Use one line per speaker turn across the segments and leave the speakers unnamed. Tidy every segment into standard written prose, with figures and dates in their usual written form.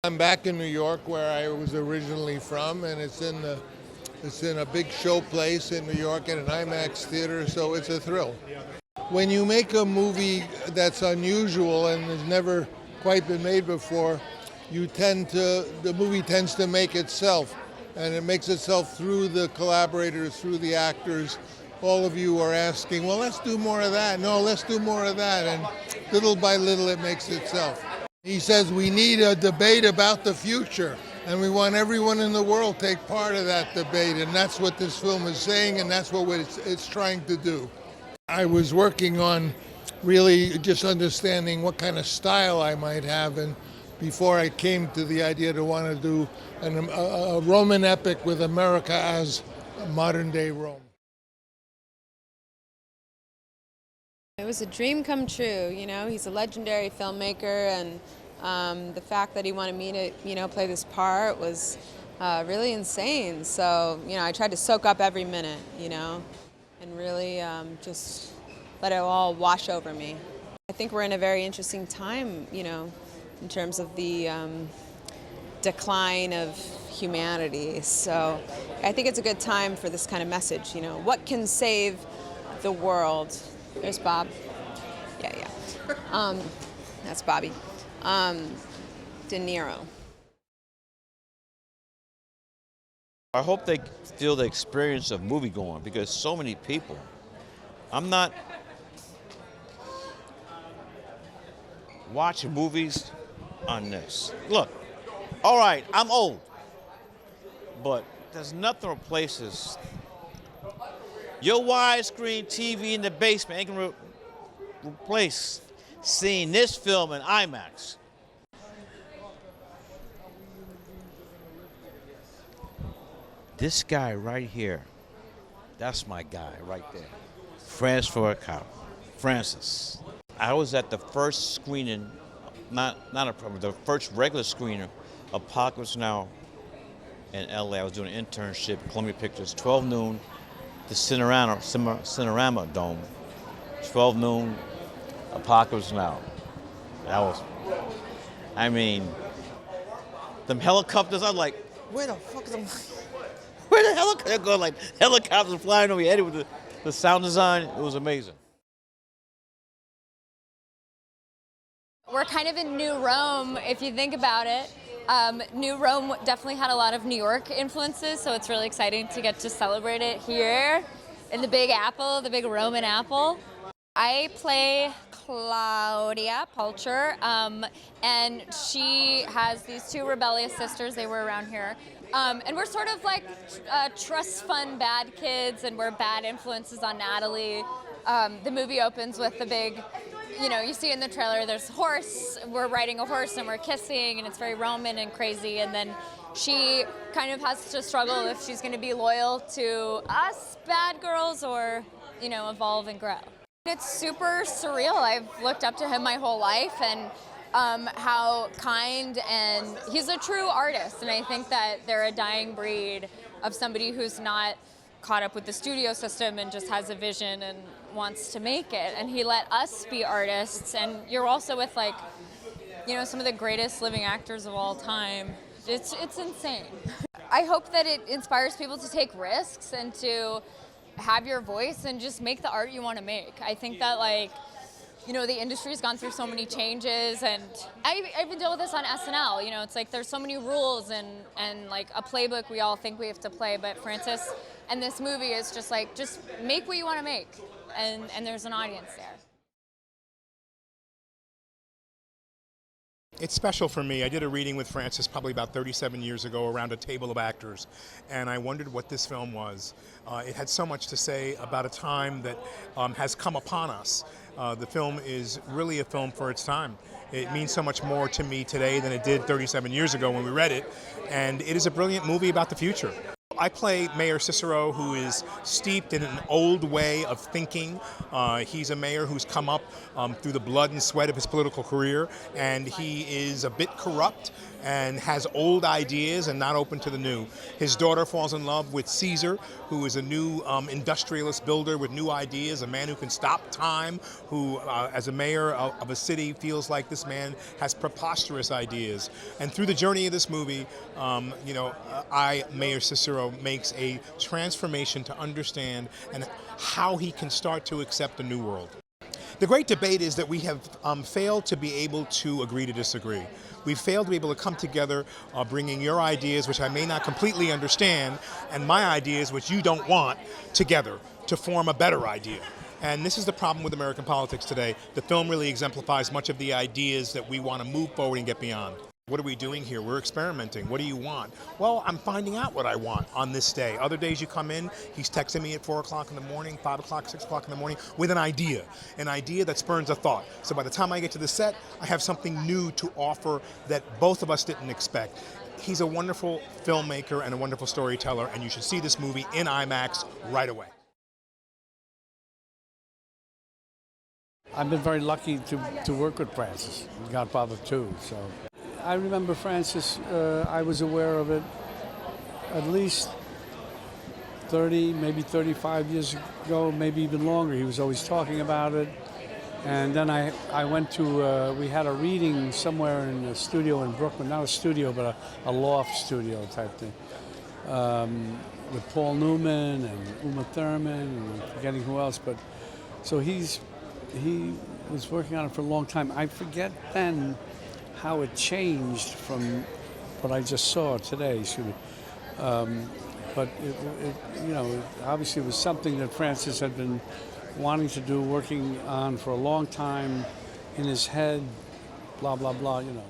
I'm back in New York, where I was originally from, and it's in a big show place in New York at an IMAX theater, so it's a thrill. When you make a movie that's unusual and has never quite been made before, the movie tends to make itself, and it makes itself through the collaborators, through the actors. All of you are asking, well, let's do more of that. No, let's do more of that, and little by little it makes itself. He says we need a debate about the future, and we want everyone in the world to take part of that debate, and that's what this film is saying, and that's what it's trying to do. I was working on really just understanding what kind of style I might have, and before I came to the idea to want to do a Roman epic with America as modern-day Rome.
It was a dream come true, you know. He's a legendary filmmaker, and the fact that he wanted me to, play this part was really insane. So, I tried to soak up every minute, and really just let it all wash over me. I think we're in a very interesting time, in terms of the decline of humanity. So I think it's a good time for this kind of message, what can save the world? There's Bob. Yeah. That's Bobby. DeNiro.
I hope they feel the experience of movie going, because so many people. I'm not watching movies on this. Look, all right, I'm old, but there's nothing replaces your widescreen TV in the basement ain't gonna replace seeing this film in IMAX. This guy right here, that's my guy right there. Francis. I was at the first screening, the first regular screening of Apocalypse Now in LA. I was doing an internship at Columbia Pictures, 12 noon. The Cinerama Dome, 12 noon, Apocalypse Now. That was, them helicopters, I'm like, where the fuck is them? Where the helicopters? They're going like helicopters flying over your head with the sound design. It was amazing.
We're kind of in New Rome, if you think about it. New Rome definitely had a lot of New York influences, so it's really exciting to get to celebrate it here in the Big Apple, the big Roman apple. I play Clodia, Pulcher, and she has these two rebellious sisters. They were around here. And we're sort of like trust fund bad kids, and we're bad influences on Nathalie. The movie opens with the big, you see in the trailer, there's a horse, we're riding a horse and we're kissing, and it's very Roman and crazy, and then she kind of has to struggle if she's going to be loyal to us bad girls or, evolve and grow. It's super surreal. I've looked up to him my whole life, and how kind, and he's a true artist, and I think that they're a dying breed of somebody who's not caught up with the studio system and just has a vision and wants to make it. And he let us be artists, and you're also with some of the greatest living actors of all time. It's insane. I hope that it inspires people to take risks and to have your voice and just make the art you want to make. I think that, like, you know, the industry's gone through so many changes, and I even deal with this on SNL. You know, it's like there's so many rules and like a playbook we all think we have to play, but Francis and this movie is just like, just make what you want to make, and there's an audience there.
It's special for me. I did a reading with Francis probably about 37 years ago around a table of actors, and I wondered what this film was. It had so much to say about a time that has come upon us. The film is really a film for its time. It means so much more to me today than it did 37 years ago when we read it, and it is a brilliant movie about the future. I play Mayor Cicero, who is steeped in an old way of thinking. He's a mayor who's come up through the blood and sweat of his political career, and he is a bit corrupt and has old ideas and not open to the new. His daughter falls in love with Cesar, who is a new industrialist builder with new ideas, a man who can stop time, who, as a mayor of a city, feels like this man has preposterous ideas. And through the journey of this movie, Mayor Cicero, makes a transformation to understand and how he can start to accept a new world. The great debate is that we have failed to be able to agree to disagree. We've failed to be able to come together, bringing your ideas, which I may not completely understand, and my ideas, which you don't want, together to form a better idea. And this is the problem with American politics today. The film really exemplifies much of the ideas that we want to move forward and get beyond. What are we doing here? We're experimenting. What do you want? Well, I'm finding out what I want on this day. Other days you come in, he's texting me at 4 o'clock in the morning, 5 o'clock, 6 o'clock in the morning with an idea that spurns a thought. So by the time I get to the set, I have something new to offer that both of us didn't expect. He's a wonderful filmmaker and a wonderful storyteller, and you should see this movie in IMAX right away.
I've been very lucky to work with Francis, Godfather 2, so. I remember Francis, I was aware of it at least 30, maybe 35 years ago, maybe even longer. He was always talking about it. And then I went to, we had a reading somewhere in a studio in Brooklyn, not a studio, but a loft studio type thing, with Paul Newman and Uma Thurman, and I'm forgetting who else. But so he was working on it for a long time. I forget then how it changed from what I just saw today, but it obviously was something that Francis had been wanting to do, working on for a long time in his head, blah, blah, blah, you know.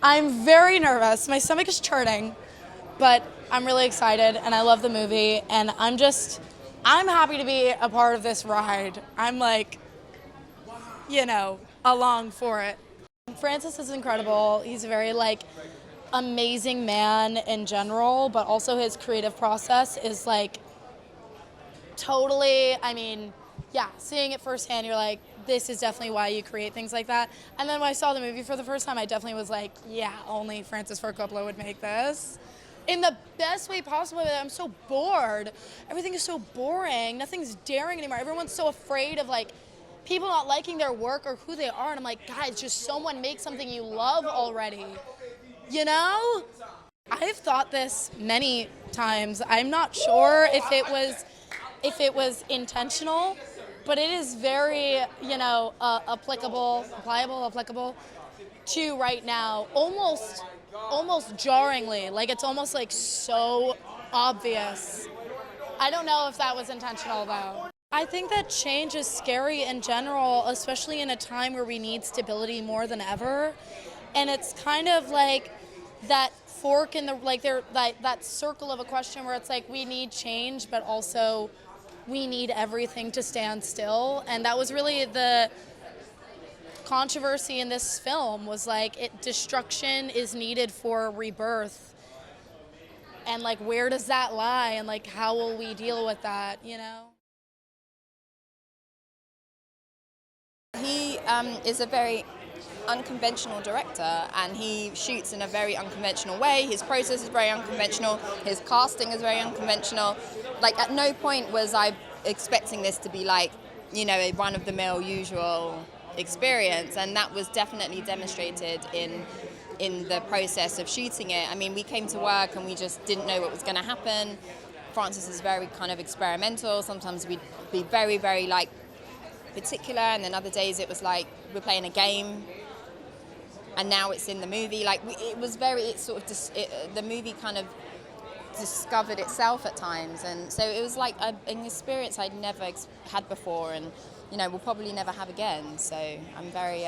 I'm very nervous. My stomach is churning, but I'm really excited and I love the movie, and I'm happy to be a part of this ride. I'm like, along for it. Francis is incredible. He's a very amazing man in general, but also his creative process is totally, seeing it firsthand, you're like, this is definitely why you create things like that. And then when I saw the movie for the first time, I definitely was like, yeah, only Francis Ford Coppola would make this. In the best way possible. I'm so bored. Everything is so boring. Nothing's daring anymore. Everyone's so afraid of people not liking their work or who they are, and I'm like, guys, just someone make something you love already, I've thought this many times. I'm not sure if it was intentional, but it is very, applicable to right now, almost jarringly. It's almost so obvious. I don't know if that was intentional though. I think that change is scary in general, especially in a time where we need stability more than ever. And it's kind of like that fork in the, that circle of a question where it's we need change, but also we need everything to stand still. And that was really the controversy in this film, was destruction is needed for rebirth. And where does that lie? And how will we deal with that,
He is a very unconventional director, and he shoots in a very unconventional way. His process is very unconventional. His casting is very unconventional. At no point was I expecting this to be a run-of-the-mill usual experience, and that was definitely demonstrated in the process of shooting it. I mean, we came to work and we just didn't know what was going to happen. Francis is very kind of experimental. Sometimes we'd be very, very like particular, and then other days it was like we're playing a game, and now it's in the movie. Like the movie kind of discovered itself at times, and so it was like an experience I'd never had before, and we'll probably never have again. So I'm very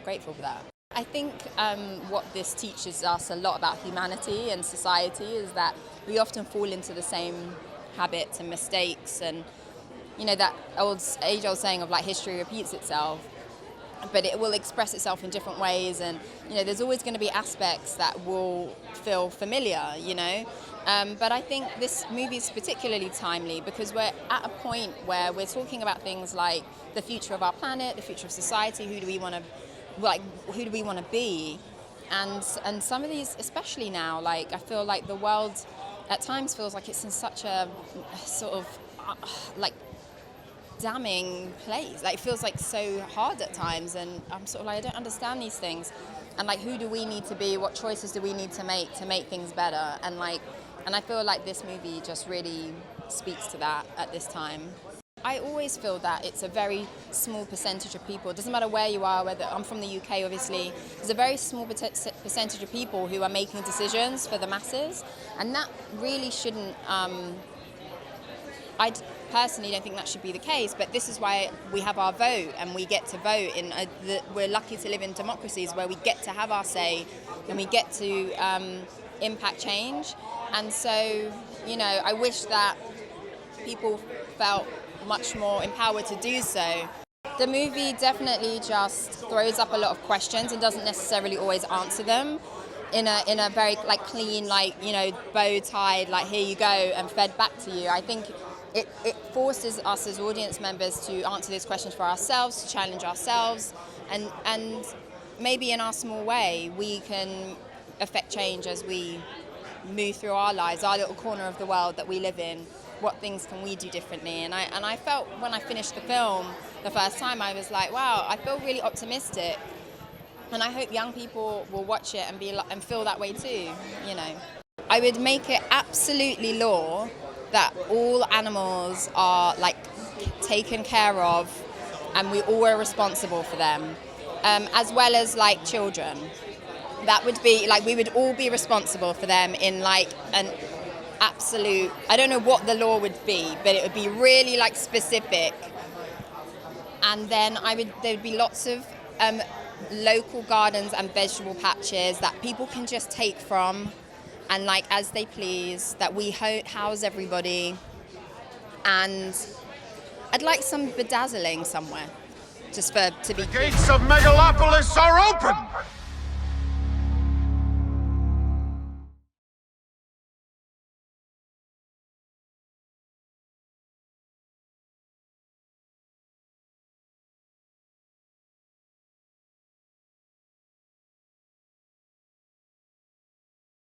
grateful for that. I think what this teaches us a lot about humanity and society is that we often fall into the same habits and mistakes, and that age-old saying of like history repeats itself, but it will express itself in different ways, and there's always going to be aspects that will feel familiar, but I think this movie is particularly timely because we're at a point where we're talking about things like the future of our planet, the future of society, who do we want to be, and some of these, especially now, like I feel like the world at times feels like it's in such a sort of like damning place. Like it feels like so hard at times, and I'm sort of like, I don't understand these things, and like who do we need to be, what choices do we need to make things better, and I feel like this movie just really speaks to that at this time. I always feel that it's a very small percentage of people. It doesn't matter where you are, whether I'm from the UK, obviously. There's a very small percentage of people who are making decisions for the masses, and that really shouldn't. I personally don't think that should be the case, but this is why we have our vote, and we get to vote. We're lucky to live in democracies where we get to have our say, and we get to impact change. And so, I wish that people felt much more empowered to do so. The movie definitely just throws up a lot of questions and doesn't necessarily always answer them in a very like clean, like bow tied, like here you go and fed back to you. I think it forces us as audience members to answer these questions for ourselves, to challenge ourselves, and maybe in our small way we can affect change as we move through our lives, our little corner of the world that we live in. What things can we do differently? And I felt when I finished the film the first time, I was like, wow, I feel really optimistic, and I hope young people will watch it and feel that way too. I would make it absolutely law that all animals are like taken care of, and we all are responsible for them, as well as like children. That would be like we would all be responsible for them in like an absolute, I don't know what the law would be, but it would be really like specific. And then there would be lots of local gardens and vegetable patches that people can just take from and like as they please, that we house everybody. And I'd like some bedazzling somewhere, just to be.
The gates of Megalopolis are open!